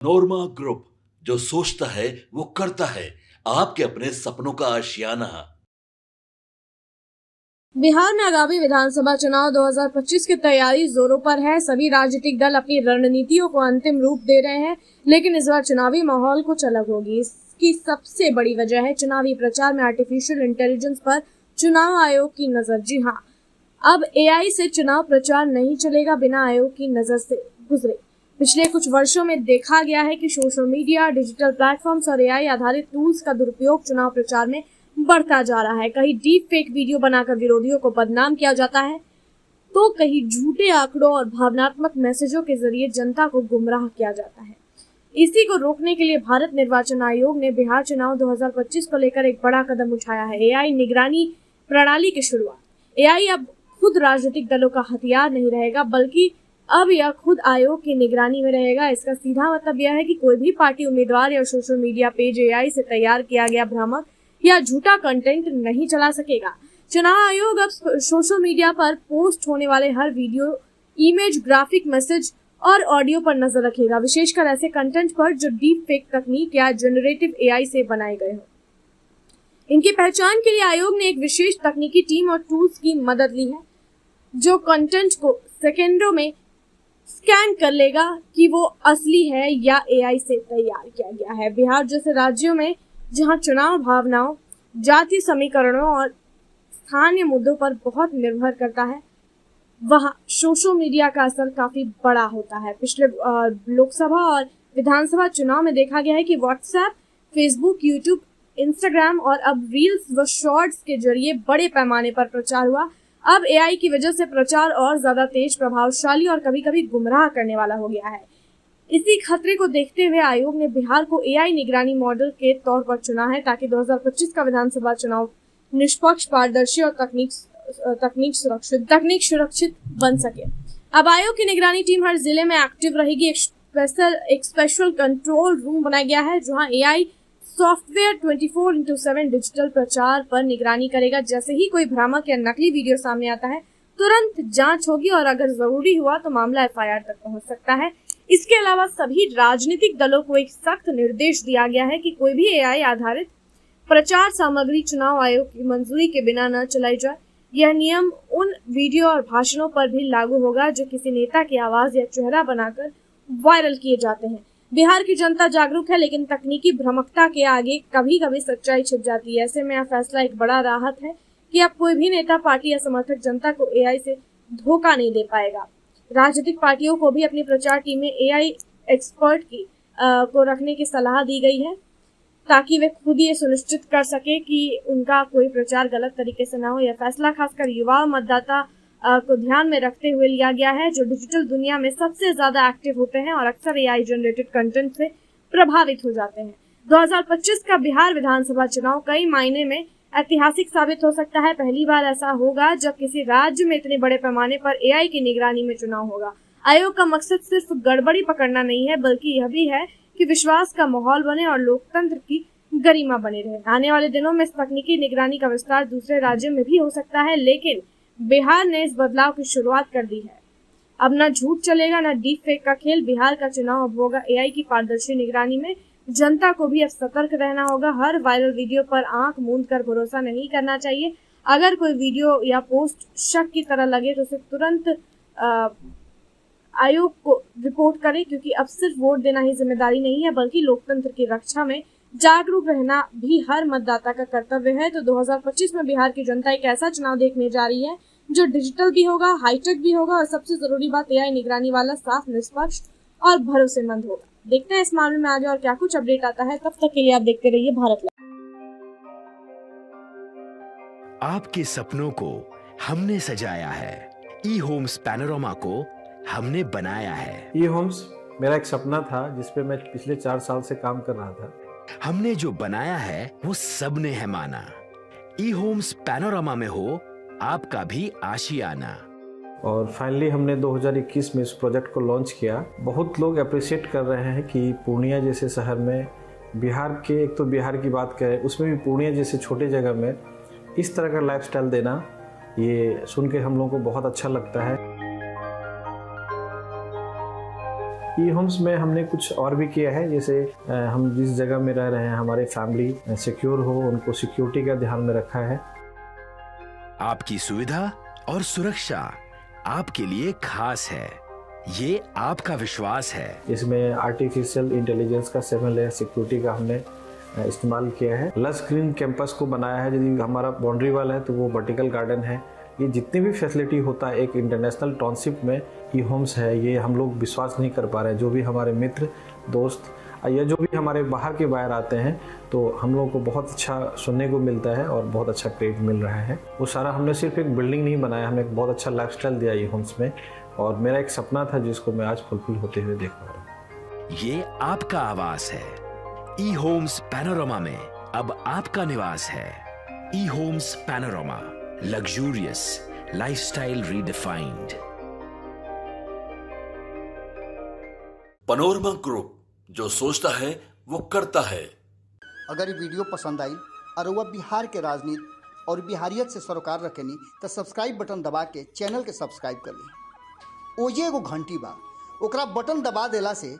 नोरमा group, जो सोचता है वो करता है। आपके अपने सपनों का आशियाना। बिहार में आगामी विधानसभा चुनाव 2025 की तैयारी जोरों पर है। सभी राजनीतिक दल अपनी रणनीतियों को अंतिम रूप दे रहे हैं, लेकिन इस बार चुनावी माहौल कुछ अलग होगी। इसकी सबसे बड़ी वजह है चुनावी प्रचार में आर्टिफिशियल इंटेलिजेंस पर चुनाव आयोग की नजर। जी हाँ, अब एआई से चुनाव प्रचार नहीं चलेगा बिना आयोग की नजर से गुजरे। पिछले कुछ वर्षों में देखा गया है कि सोशल मीडिया, डिजिटल प्लेटफॉर्म्स और एआई आधारित टूल्स का दुरुपयोग चुनाव प्रचार में बढ़ता जा रहा है। कहीं डीप फेक वीडियो बनाकर विरोधियों को बदनाम किया जाता है, तो कहीं झूठे आंकड़ों और भावनात्मक मैसेजों के जरिए जनता को गुमराह किया जाता है। इसी को रोकने के लिए भारत निर्वाचन आयोग ने बिहार चुनाव 2025 को लेकर एक बड़ा कदम उठाया है, एआई निगरानी प्रणाली की शुरुआत। एआई अब खुद राजनीतिक दलों का हथियार नहीं रहेगा, बल्कि अब यह खुद आयोग की निगरानी में रहेगा। इसका सीधा मतलब यह है कि कोई भी पार्टी, उम्मीदवार या सोशल मीडिया पेज एआई से तैयार किया गया भ्रामक या झूठा कंटेंट नहीं चला सकेगा। चुनाव आयोग अब सोशल मीडिया पर पोस्ट होने वाले हर वीडियो, इमेज, ग्राफिक, मैसेज और ऑडियो पर नजर रखेगा, विशेषकर ऐसे कंटेंट पर जो डीप फेक तकनीक या जनरेटिव एआई से बनाए गए हो। इनकी पहचान के लिए आयोग ने एक विशेष तकनीकी टीम और टूल्स की मदद ली है, जो कंटेंट को सेकेंडों में स्कैन कर लेगा कि वो असली है या एआई से तैयार किया गया है। बिहार जैसे राज्यों में जहां चुनाव भावनाओं, जातीय समीकरणों और स्थानीय मुद्दों पर बहुत निर्भर करता है, वहां सोशल मीडिया का असर काफी बड़ा होता है। पिछले लोकसभा और विधानसभा चुनाव में देखा गया है कि व्हाट्सएप, फेसबुक, यूट्यूब, इंस्टाग्राम और अब रील्स व शॉर्ट्स के जरिए बड़े पैमाने पर प्रचार हुआ। अब एआई की वजह से प्रचार और ज्यादा तेज, प्रभावशाली और कभी-कभी गुमराह करने वाला हो गया है। इसी खतरे को देखते हुए आयोग ने बिहार को एआई निगरानी मॉडल के तौर पर चुना है, ताकि 2025 का विधानसभा चुनाव निष्पक्ष, पारदर्शी और तकनीक सुरक्षित बन सके। अब आयोग की निगरानी टीम हर जिले में एक्टिव रहेगी। एक स्पेशल कंट्रोल रूम बनाया गया है, जहां एआई सॉफ्टवेयर 24/7 डिजिटल प्रचार पर निगरानी करेगा। जैसे ही कोई भ्रामक या नकली वीडियो सामने आता है, तुरंत जांच होगी और अगर जरूरी हुआ तो मामला एफआईआर तक पहुंच सकता है। इसके अलावा सभी राजनीतिक दलों को एक सख्त निर्देश दिया गया है कि कोई भी एआई आधारित प्रचार सामग्री चुनाव आयोग की मंजूरी के बिना न चलाई जाए। यह नियम उन वीडियो और भाषणों पर भी लागू होगा जो किसी नेता की आवाज या चेहरा बनाकर वायरल किए जाते हैं। बिहार की जनता जागरूक है, लेकिन तकनीकी भ्रमकता के आगे कभी कभी सच्चाई छिप जाती है। ऐसे में यह फैसला एक बड़ा राहत है कि अब कोई भी नेता, पार्टी या समर्थक जनता को एआई से धोखा नहीं दे पाएगा। राजनीतिक पार्टियों को भी अपनी प्रचार टीम में एआई एक्सपर्ट को रखने की सलाह दी गई है, ताकि वे खुद ये सुनिश्चित कर सके कि उनका कोई प्रचार गलत तरीके से ना हो। यह फैसला खासकर युवा मतदाता को ध्यान में रखते हुए लिया गया है, जो डिजिटल दुनिया में सबसे ज्यादा एक्टिव होते हैं और अक्सर एआई जनरेटेड कंटेंट से प्रभावित हो जाते हैं। 2025 का बिहार विधानसभा चुनाव कई मायने में ऐतिहासिक साबित हो सकता है। पहली बार ऐसा होगा जब किसी राज्य में इतने बड़े पैमाने पर एआई की निगरानी में चुनाव होगा। आयोग का मकसद सिर्फ गड़बड़ी पकड़ना नहीं है, बल्कि यह भी है कि विश्वास का माहौल बने और लोकतंत्र की गरिमा बनी रहे। आने वाले दिनों में इस तकनीकी निगरानी का विस्तार दूसरे राज्यों में भी हो सकता है, लेकिन बिहार ने इस बदलाव की शुरुआत कर दी है। अब न झूठ चलेगा, न डीप फेक का खेल। बिहार का चुनाव अब होगा एआई की पारदर्शी निगरानी में। जनता को भी अब सतर्क रहना होगा। हर वायरल वीडियो पर आंख मूंद कर भरोसा नहीं करना चाहिए। अगर कोई वीडियो या पोस्ट शक की तरह लगे तो उसे तुरंत आयोग को रिपोर्ट करें, क्योंकि अब सिर्फ वोट देना ही जिम्मेदारी नहीं है, बल्कि लोकतंत्र की रक्षा में जागरूक रहना भी हर मतदाता का कर्तव्य है। तो 2025 में बिहार की जनता एक ऐसा चुनाव देखने जा रही है जो डिजिटल भी होगा, हाईटेक भी होगा और सबसे जरूरी बात एआई निगरानी वाला, साफ, निष्पक्ष और भरोसेमंद होगा। देखते हैं इस मामले में आगे और क्या कुछ अपडेट आता है। तब तक के लिए आप देखते रहिए भारत लाइव। आपके सपनों को हमने सजाया है, ई होम्स पैनोरमा को हमने बनाया है। ई होम्स मेरा एक सपना था, जिसपे मैं पिछले 4 साल से काम कर रहा था। हमने जो बनाया है वो सबने है माना। ई होम्स पैनोरमा में हो आपका भी आशियाना। और फाइनली हमने 2021 में इस प्रोजेक्ट को लॉन्च किया। बहुत लोग अप्रिशिएट कर रहे हैं कि पूर्णिया जैसे शहर में, बिहार के, एक तो बिहार की बात करें उसमें भी पूर्णिया जैसे छोटे जगह में इस तरह का लाइफस्टाइल देना, ये सुन के हम लोगों को बहुत अच्छा लगता है। ई होम्स में हमने कुछ और भी किया है, जैसे हम जिस जगह में रह रहे हैं हमारे फैमिली सिक्योर हो, उनको सिक्योरिटी का ध्यान में रखा है। आपकी सुविधा और सुरक्षा आपके लिए खास है, ये आपका विश्वास है। इसमें आर्टिफिशियल इंटेलिजेंस का 7 लेयर सिक्योरिटी का हमने इस्तेमाल किया है। लस ग्रीन कैंपस को बनाया है, यदि हमारा बाउंड्री वाल है तो वो वर्टिकल गार्डन है। ये जितनी भी फैसिलिटी होता है एक इंटरनेशनल टाउनशिप में ई होम्स है, ये हम लोग विश्वास नहीं कर पा रहे हैं। जो भी हमारे मित्र दोस्त या जो भी हमारे बाहर के बाहर आते हैं तो हम लोगों को बहुत अच्छा सुनने को मिलता है और बहुत अच्छा क्रेडिट मिल रहा है। वो सारा हमने सिर्फ एक बिल्डिंग नहीं बनाया, हमें एक बहुत अच्छा लाइफस्टाइल दिया ई होम्स में, और मेरा एक सपना था जिसको मैं आज फुलफिल होते हुए देख पा रहा हूँ। ये आपका आवास है। ई होम्स पैनोरामा में अब आपका निवास है। E homes Panorama, luxurious lifestyle redefined. Panorama group, जो सोचता है वो करता है। अगर ये वीडियो पसंद आई और वह बिहार के राजनीति और बिहारियत से सरोकार रखेनी तो सब्सक्राइब बटन दबा के चैनल के सब्सक्राइब कर ली। ओजे एगो घंटी बा, ओकरा बटन दबा देला से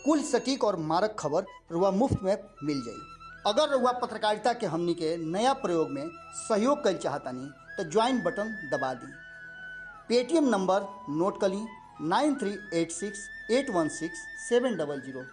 कुल सटीक और मारक खबर रुआ मुफ्त में मिल जाई। अगर रुआ पत्रकारिता के हमनी के नया प्रयोग में सहयोग कर चाहतानी तो ज्वाइन बटन दबा दी। पेटीएम नंबर नोट कर ली 9386816700।